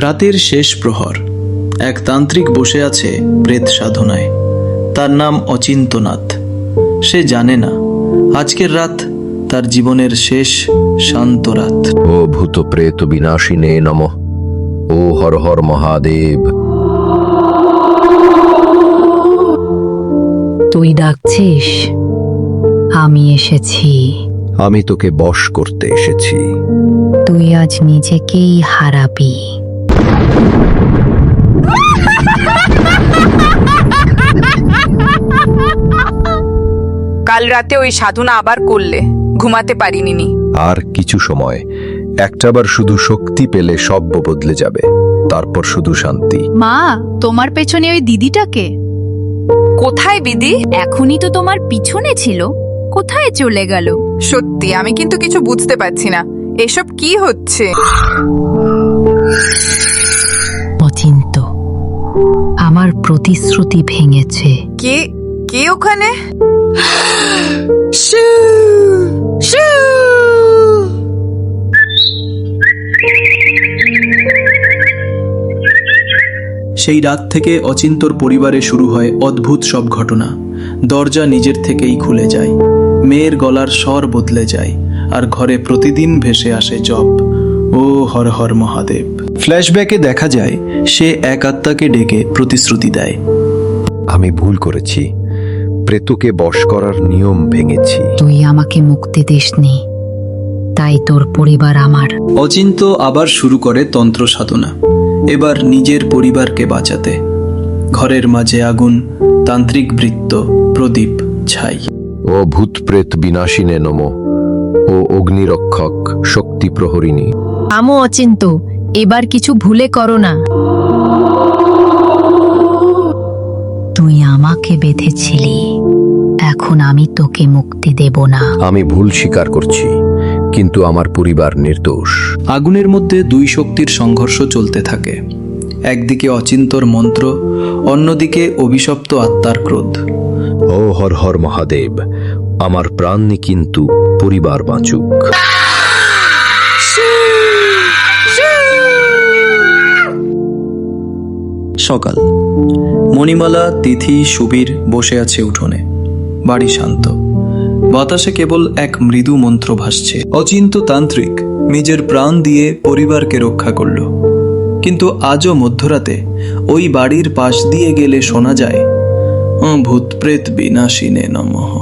রাতের শেষ প্রহর, এক তান্ত্রিক বসে আছে প্রেত সাধনায়। তার নাম অচিন্তনাথ। সে জানে না আজকের রাত তার জীবনের শেষ শান্ত রাত। ও ভূত প্রেত বিনাশিনে নমঃ। ও হর হর মহাদেব। তুই ডাকছিস? আমি এসেছি। আমি তোকে বশ করতে এসেছি। তুই আজ নিজেকেই হারাবি। কাল রাতে ওই সাধনা আবার করলে, ঘুমাতে পারিনি। আর কিছু সময়, একটাবার শুধু শক্তি পেলে সব বদলে যাবে, তারপর শুধু শান্তি। মা, তোমার পেছনে ওই দিদিটাকে? কোথায় বিধি? এখনই তো তোমার পিছনে ছিল, কোথায় চলে গেল? সত্যি আমি কিন্তু কিছু বুঝতে পারছি না, এসব কি হচ্ছে? অচিন্ত আমার প্রতিশ্রুতি ভেঙেছে। কে কে ওখানে? সেই রাত থেকে অচিন্তর পরিবারে শুরু হয় অদ্ভুত সব ঘটনা। দরজা নিজের থেকেই খুলে যায়, মেয়ের গলার স্বর বদলে যায়, আর ঘরে প্রতিদিন ভেসে আসে জপ, ও হর হর মহাদেব। ফ্ল্যাশব্যাকে দেখা যায় সে এক আত্মাকে ডেকে প্রতিশ্রুতি দেয়। আমি ভুল করেছি, প্রেতকে বশ করার নিয়ম ভেঙেছি। তুই আমাকে মুক্তি দিসনি, তাই তোর পরিবার আমার। অচিন্ত আবার শুরু করে তন্ত্র সাধনা, এবার নিজের পরিবারকে বাঁচাতে। ঘরের মাঝে আগুন, তান্ত্রিক বৃত্ত, প্রদীপ, ছাই। ও ভূত প্রেত বিনাশিনে নমঃ। ও অগ্নিরক্ষক, শক্তি প্রহরিণী। আমো অচিন্ত, এবার কিছু ভুলে করো না। তুই আমাকে বেঁধেছিলি, এখন আমি তোকে মুক্তি দেব না। আমি ভুল স্বীকার করছি, কিন্তু আমার পরিবার নির্দোষ। আগুনের মধ্যে দুই শক্তির সংঘর্ষ চলতে থাকে। একদিকে অচিন্তর মন্ত্র, অন্যদিকে অভিশপ্ত আত্মার ক্রোধ। ও হর হর মহাদেব, আমার প্রাণ নি, কিন্তু পরিবার বাঁচুক। সকাল, মণিমালা, তিথি, সুবীর বসে আছে উঠোনে। বাড়ি শান্ত, বাতাসে কেবল এক মৃদু মন্ত্র ভাসছে। অচিন্ত তান্ত্রিক নিজের প্রাণ দিয়ে পরিবারকে রক্ষা করল, কিন্তু আজও মধ্যরাতে ওই বাড়ির পাশ দিয়ে গেলে শোনা যায়, ভূত প্রেত বিনাশিনে নমঃ।